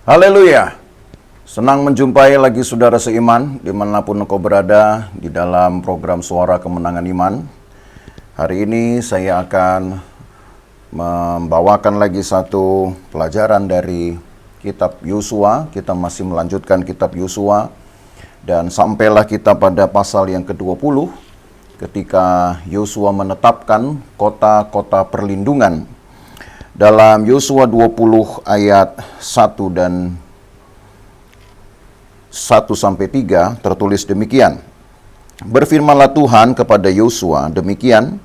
Haleluya. Senang menjumpai lagi saudara seiman dimanapun engkau berada di dalam program Suara Kemenangan Iman. Hari ini saya akan membawakan lagi satu pelajaran dari kitab Yosua. Kita masih melanjutkan kitab Yosua dan sampailah kita pada pasal yang ke-20 ketika Yosua menetapkan kota-kota perlindungan. Dalam Yosua 20 ayat 1 dan 1-3 tertulis demikian. Berfirmanlah Tuhan kepada Yosua demikian,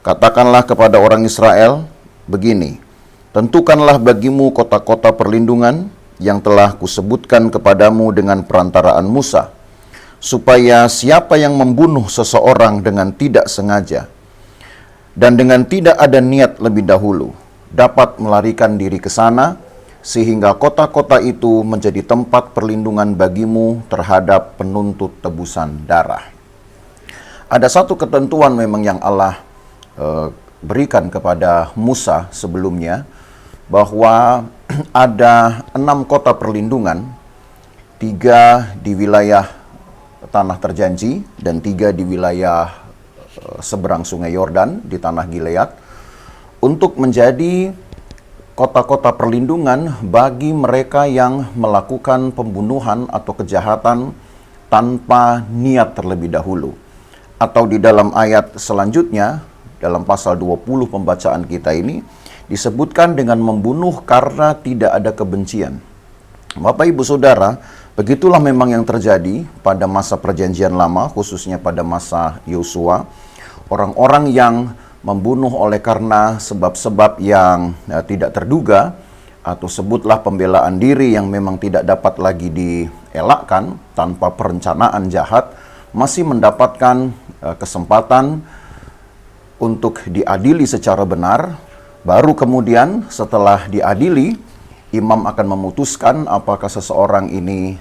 katakanlah kepada orang Israel begini, tentukanlah bagimu kota-kota perlindungan yang telah kusebutkan kepadamu dengan perantaraan Musa, supaya siapa yang membunuh seseorang dengan tidak sengaja dan dengan tidak ada niat lebih dahulu, dapat melarikan diri ke sana, sehingga kota-kota itu menjadi tempat perlindungan bagimu terhadap penuntut tebusan darah. Ada satu ketentuan memang yang Allah berikan kepada Musa sebelumnya, bahwa ada 6 kota perlindungan, 3 di wilayah Tanah Terjanji dan 3 di wilayah seberang Sungai Yordan di Tanah Gilead, untuk menjadi kota-kota perlindungan bagi mereka yang melakukan pembunuhan atau kejahatan tanpa niat terlebih dahulu. Atau di dalam ayat selanjutnya, dalam pasal 20 pembacaan kita ini, disebutkan dengan membunuh karena tidak ada kebencian. Bapak Ibu Saudara, begitulah memang yang terjadi pada masa Perjanjian Lama, khususnya pada masa Yosua. Orang-orang yang membunuh oleh karena sebab-sebab yang tidak terduga, atau sebutlah pembelaan diri yang memang tidak dapat lagi dielakkan tanpa perencanaan jahat, masih mendapatkan kesempatan untuk diadili secara benar. Baru kemudian setelah diadili, imam akan memutuskan apakah seseorang ini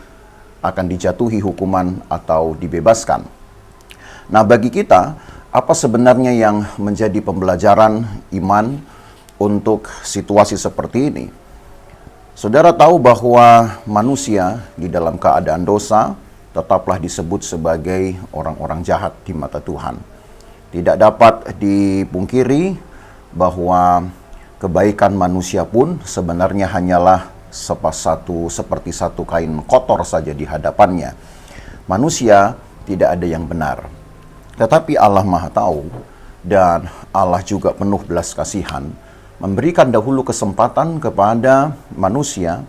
akan dijatuhi hukuman atau dibebaskan. Nah, bagi kita, apa sebenarnya yang menjadi pembelajaran iman untuk situasi seperti ini? Saudara tahu bahwa manusia di dalam keadaan dosa tetaplah disebut sebagai orang-orang jahat di mata Tuhan. Tidak dapat dipungkiri bahwa kebaikan manusia pun sebenarnya hanyalah seperti satu kain kotor saja di hadapannya. Manusia tidak ada yang benar. Tetapi Allah Maha Tahu dan Allah juga penuh belas kasihan, memberikan dahulu kesempatan kepada manusia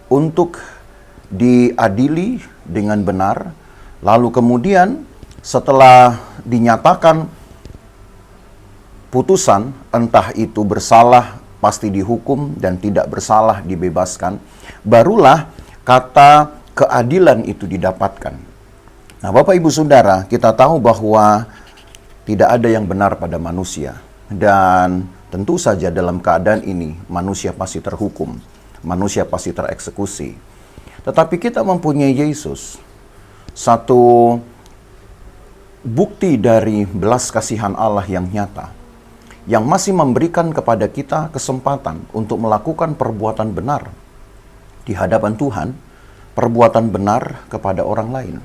untuk diadili dengan benar. Lalu kemudian setelah dinyatakan putusan, entah itu bersalah pasti dihukum dan tidak bersalah dibebaskan, barulah kata keadilan itu didapatkan. Nah, Bapak Ibu Saudara, kita tahu bahwa tidak ada yang benar pada manusia. Dan tentu saja dalam keadaan ini, manusia pasti terhukum. Manusia pasti tereksekusi. Tetapi kita mempunyai Yesus, satu bukti dari belas kasihan Allah yang nyata, yang masih memberikan kepada kita kesempatan untuk melakukan perbuatan benar di hadapan Tuhan, perbuatan benar kepada orang lain.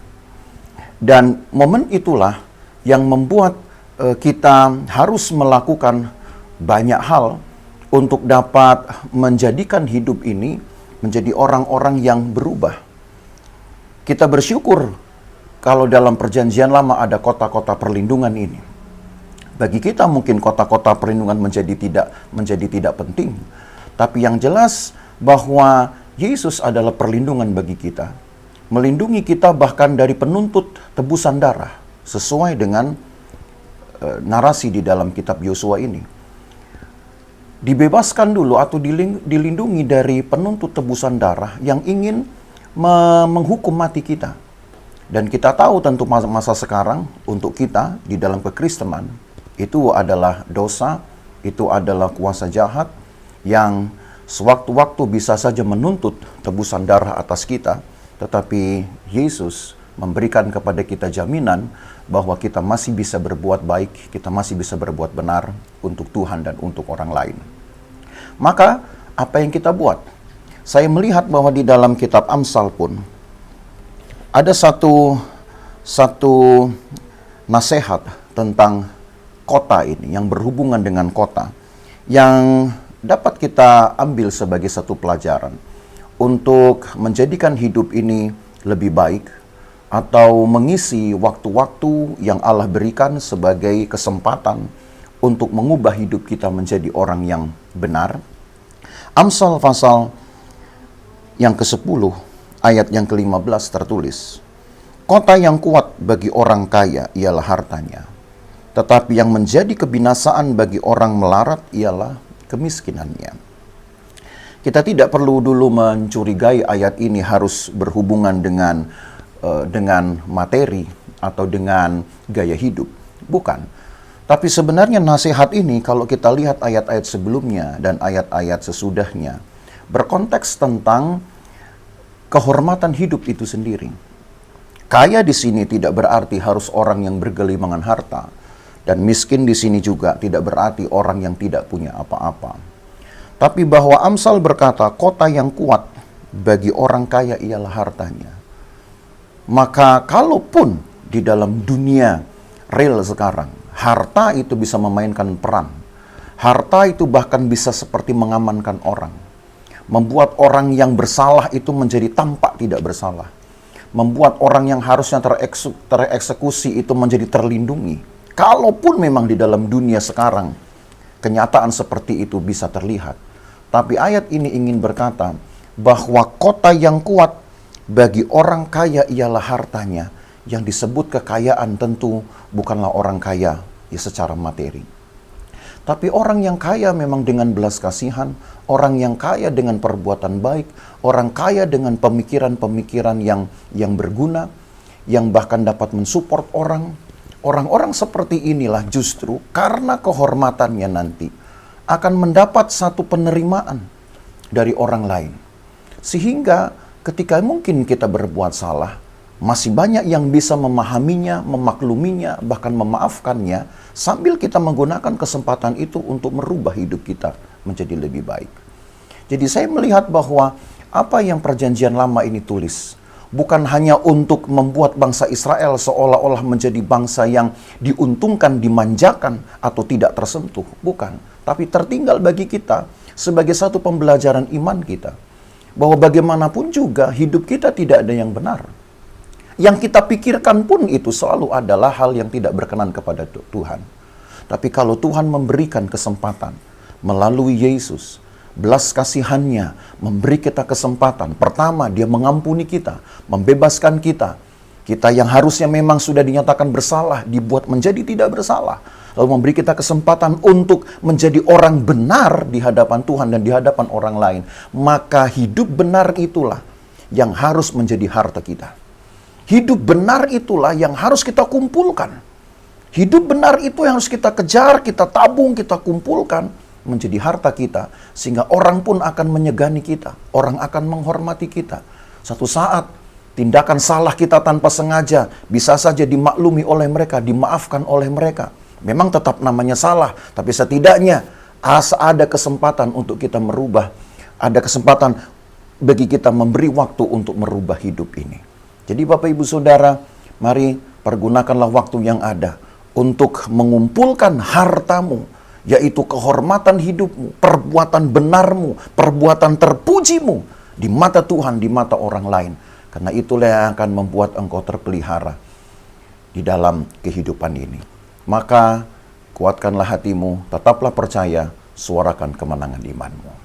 Dan momen itulah yang membuat kita harus melakukan banyak hal untuk dapat menjadikan hidup ini menjadi orang-orang yang berubah. Kita bersyukur kalau dalam Perjanjian Lama ada kota-kota perlindungan ini. Bagi kita mungkin kota-kota perlindungan menjadi tidak penting. Tapi yang jelas bahwa Yesus adalah perlindungan bagi kita. Melindungi kita bahkan dari penuntut tebusan darah, sesuai dengan narasi di dalam kitab Yosua ini. Dibebaskan dulu atau dilindungi dari penuntut tebusan darah yang ingin menghukum mati kita. Dan kita tahu tentu masa sekarang untuk kita di dalam kekristenan, itu adalah dosa, itu adalah kuasa jahat yang sewaktu-waktu bisa saja menuntut tebusan darah atas kita. Tetapi Yesus memberikan kepada kita jaminan bahwa kita masih bisa berbuat baik, kita masih bisa berbuat benar untuk Tuhan dan untuk orang lain. Maka, apa yang kita buat? Saya melihat bahwa di dalam kitab Amsal pun ada satu nasihat tentang kota ini yang berhubungan dengan kota yang dapat kita ambil sebagai satu pelajaran untuk menjadikan hidup ini lebih baik atau mengisi waktu-waktu yang Allah berikan sebagai kesempatan untuk mengubah hidup kita menjadi orang yang benar. Amsal pasal yang ke-10 ayat yang ke-15 tertulis, "Kota yang kuat bagi orang kaya ialah hartanya, tetapi yang menjadi kebinasaan bagi orang melarat ialah kemiskinannya." Kita tidak perlu dulu mencurigai ayat ini harus berhubungan dengan materi atau dengan gaya hidup. Bukan. Tapi sebenarnya nasihat ini kalau kita lihat ayat-ayat sebelumnya dan ayat-ayat sesudahnya, berkonteks tentang kehormatan hidup itu sendiri. Kaya di sini tidak berarti harus orang yang bergelimangan harta. Dan miskin di sini juga tidak berarti orang yang tidak punya apa-apa. Tapi bahwa Amsal berkata, kota yang kuat bagi orang kaya ialah hartanya. Maka kalaupun di dalam dunia real sekarang, harta itu bisa memainkan peran. Harta itu bahkan bisa seperti mengamankan orang. Membuat orang yang bersalah itu menjadi tampak tidak bersalah. Membuat orang yang harusnya tereksekusi itu menjadi terlindungi. Kalaupun memang di dalam dunia sekarang, kenyataan seperti itu bisa terlihat. Tapi ayat ini ingin berkata bahwa kota yang kuat bagi orang kaya ialah hartanya. Yang disebut kekayaan tentu bukanlah orang kaya ya secara materi. Tapi orang yang kaya memang dengan belas kasihan, orang yang kaya dengan perbuatan baik, orang kaya dengan pemikiran-pemikiran yang berguna, yang bahkan dapat mensupport orang. Orang-orang seperti inilah justru karena kehormatannya nanti akan mendapat satu penerimaan dari orang lain. Sehingga ketika mungkin kita berbuat salah, masih banyak yang bisa memahaminya, memakluminya, bahkan memaafkannya, sambil kita menggunakan kesempatan itu untuk merubah hidup kita menjadi lebih baik. Jadi saya melihat bahwa apa yang perjanjian lama ini tulis, bukan hanya untuk membuat bangsa Israel seolah-olah menjadi bangsa yang diuntungkan, dimanjakan, atau tidak tersentuh. Bukan. Tapi tertinggal bagi kita sebagai satu pembelajaran iman kita. Bahwa bagaimanapun juga hidup kita tidak ada yang benar. Yang kita pikirkan pun itu selalu adalah hal yang tidak berkenan kepada Tuhan. Tapi kalau Tuhan memberikan kesempatan melalui Yesus, belas kasihannya memberi kita kesempatan. Pertama, dia mengampuni kita, membebaskan kita. Kita yang harusnya memang sudah dinyatakan bersalah, dibuat menjadi tidak bersalah. Lalu memberi kita kesempatan untuk menjadi orang benar di hadapan Tuhan dan di hadapan orang lain. Maka hidup benar itulah yang harus menjadi harta kita. Hidup benar itulah yang harus kita kumpulkan. Hidup benar itu yang harus kita kejar, kita tabung, kita kumpulkan menjadi harta kita. Sehingga orang pun akan menyegani kita. Orang akan menghormati kita. Satu saat tindakan salah kita tanpa sengaja bisa saja dimaklumi oleh mereka, dimaafkan oleh mereka. Memang tetap namanya salah, tapi setidaknya ada kesempatan untuk kita merubah. Ada kesempatan bagi kita memberi waktu untuk merubah hidup ini. Jadi Bapak Ibu Saudara, mari pergunakanlah waktu yang ada untuk mengumpulkan hartamu, yaitu kehormatan hidupmu, perbuatan benarmu, perbuatan terpujimu di mata Tuhan, di mata orang lain. Karena itulah yang akan membuat engkau terpelihara di dalam kehidupan ini. Maka kuatkanlah hatimu, tetaplah percaya, suarakan kemenangan imanmu.